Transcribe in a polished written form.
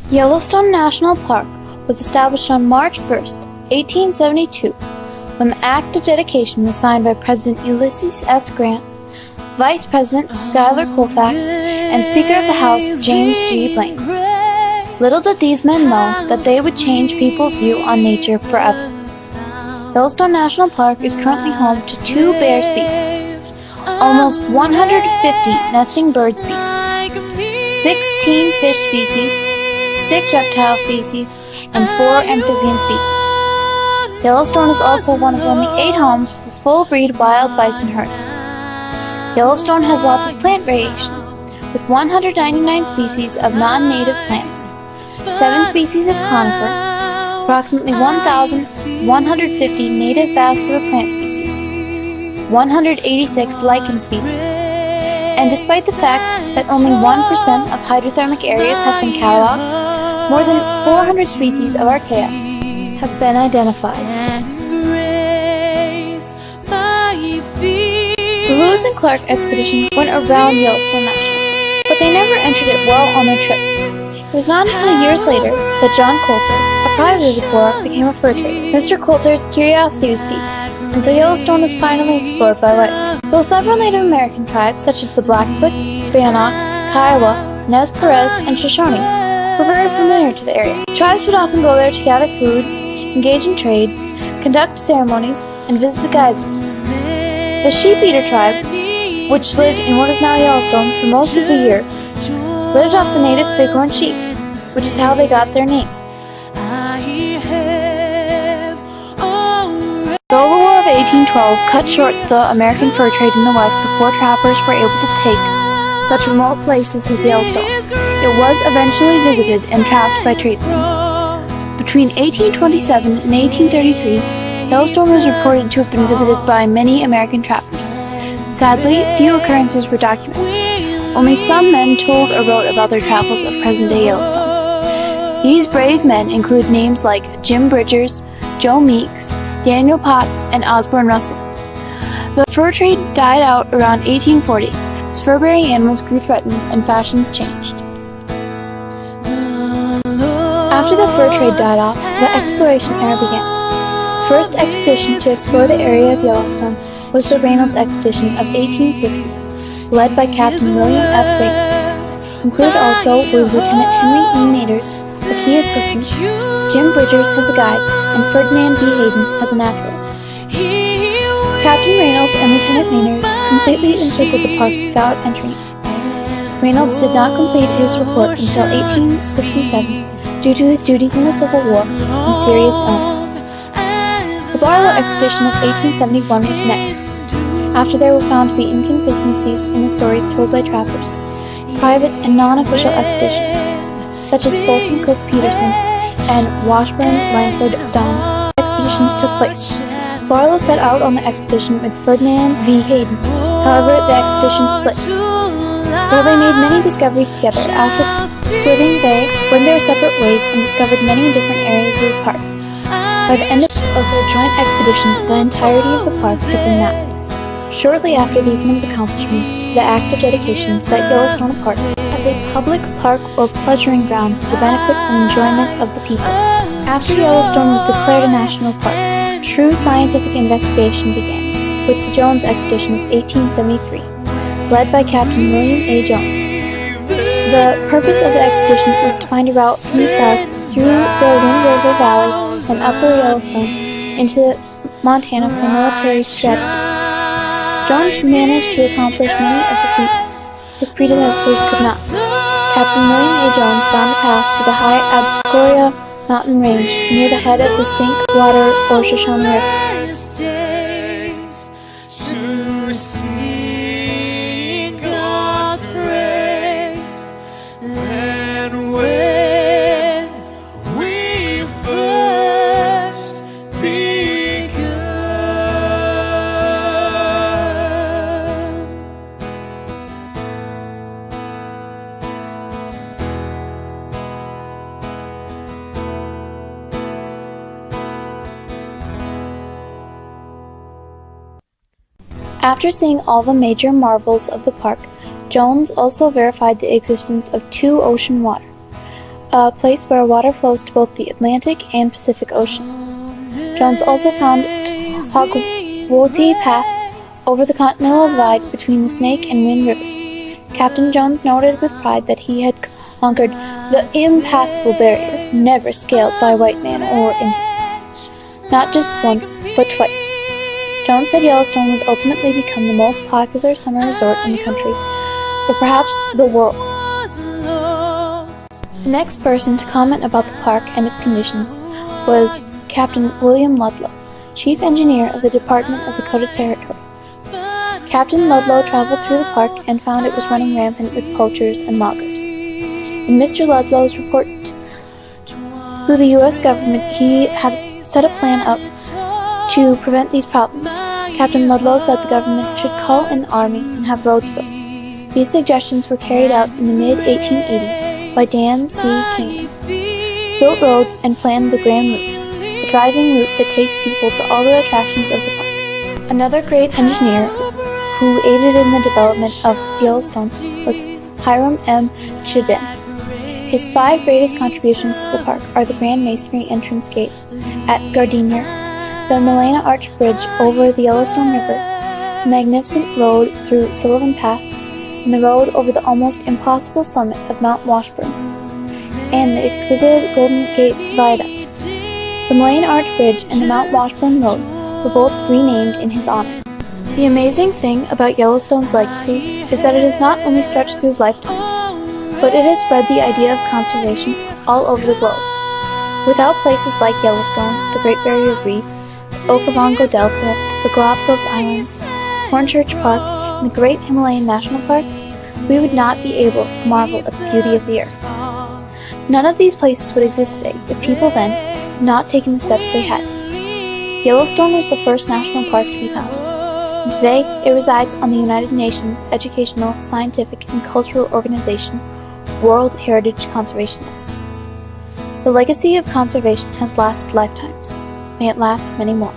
Yellowstone National Park was established on March 1st, 1872, when the Act of Dedication was signed by President Ulysses S. Grant, Vice President Schuyler Colfax, and Speaker of the House James G. Blaine. Little did these men know that they would change people's view on nature forever. Yellowstone National Park is currently home to 2 bear species, almost 150 nesting bird species, 16 fish species, 6 reptile species, and 4 amphibian species. Yellowstone is also one of only 8 homes for full-breed wild bison herds. Yellowstone has lots of plant variation, with 199 species of non-native plants, 7 species of conifer, approximately 1,150 native vascular plant species, 186 lichen species, and despite the fact that only 1% of hydrothermic areas have been cataloged, more than 400 species of archaea have been identified. The Lewis and Clark expedition went around Yellowstone National, but they never entered it well on their trip. It was not until years later that John Coulter, a private explorer, became a fur trader. Mr. Coulter's curiosity was piqued, and so Yellowstone was finally explored by white. Though several Native American tribes, such as the Blackfoot, Bannock, Kiowa, Nez Perce, and Shoshone, were very familiar to the area. Tribes would often go there to gather food, engage in trade, conduct ceremonies, and visit the geysers. The Sheep-Eater tribe, which lived in what is now Yellowstone for most of the year, lived off the native bighorn sheep, which is how they got their name. Though the War of 1812 cut short the American fur trade in the West before trappers were able to take such remote places as Yellowstone, it was eventually visited and trapped by tradesmen. Between 1827 and 1833, Yellowstone was reported to have been visited by many American trappers. Sadly, few occurrences were documented. Only some men told or wrote about their travels of present-day Yellowstone. These brave men include names like Jim Bridgers, Joe Meeks, Daniel Potts, and Osborne Russell. The fur trade died out around 1840 as fur-bearing animals grew threatened and fashions changed. After the fur trade died off, the exploration era began. The first expedition to explore the area of Yellowstone was the Reynolds expedition of 1860, led by Captain William F. Reynolds. Included also were Lieutenant Henry E. Naders, a key assistant, Jim Bridgers as a guide, and Ferdinand V. Hayden as a naturalist. Captain Reynolds and Lieutenant Naders completely encircled the park without entering it. Reynolds did not complete his report until 1867 due to his duties in the Civil War and serious illness. The Barlow expedition of 1871 was next, after there were found to be inconsistencies in the stories told by trappers. Private and non-official expeditions, such as Folsom Cook Peterson and Washburn Langford Dunn expeditions took place. Barlow set out on the expedition with Ferdinand V. Hayden. However, the expedition split. Though they made many discoveries together, after splitting they went their separate ways and discovered many different areas of the park. By the end of their joint expedition, the entirety of the park had been mapped. Shortly after these men's accomplishments, the Act of Dedication set Yellowstone apart as a public park or pleasuring ground for the benefit and enjoyment of the people. After Yellowstone was declared a national park, true scientific investigation began with the Jones expedition of 1873, led by Captain William A. Jones. The purpose of the expedition was to find a route from the south through the Wind River Valley and upper Yellowstone into Montana for military strategy. Jones managed to accomplish many of the feats his predecessors could not. Captain William A. Jones found a pass through the high Abscoria mountain range near the head of the Stink Water or Shoshone River. After seeing all the major marvels of the park, Jones also verified the existence of 2 ocean water, a a place where water flows to both the Atlantic and Pacific Ocean. Jones also found Hogwarty Pass over the continental divide between the Snake and Wind Rivers. Captain Jones noted with pride that he had conquered the impassable barrier, never scaled by white man or Indian. Not just once, but twice. Jones said Yellowstone would ultimately become the most popular summer resort in the country, or perhaps the world. The next person to comment about the park and its conditions was Captain William Ludlow, Chief Engineer of the Department of Dakota Territory. Captain Ludlow traveled through the park and found it was running rampant with poachers and loggers. In Mr. Ludlow's report to the U.S. government, he had set a plan up to prevent these problems. Captain Ludlow said the government should call in the army and have roads built. These suggestions were carried out in the mid-1880s by Dan C. King, built roads and planned the Grand Loop, a driving route that takes people to all the attractions of the park. Another great engineer who aided in the development of Yellowstone was Hiram M. Chidden. His 5 greatest contributions to the park are the Grand Masonry entrance gate at Gardiner, the Milena Arch Bridge over the Yellowstone River, the magnificent road through Sullivan Pass, and the road over the almost impossible summit of Mount Washburn, and the exquisite Golden Gate Viaduct. The Milena Arch Bridge and the Mount Washburn Road were both renamed in his honor. The amazing thing about Yellowstone's legacy is that it has not only stretched through lifetimes, but it has spread the idea of conservation all over the globe. Without places like Yellowstone, the Great Barrier Reef, the Okavango Delta, the Galapagos Islands, Hornchurch Park, and the Great Himalayan National Park, we would not be able to marvel at the beauty of the earth. None of these places would exist today if people then had not taken the steps they had. Yellowstone was the first national park to be founded, and today it resides on the United Nations Educational, Scientific, and Cultural Organization World Heritage Conservation List. The legacy of conservation has lasted lifetimes. May it last many more.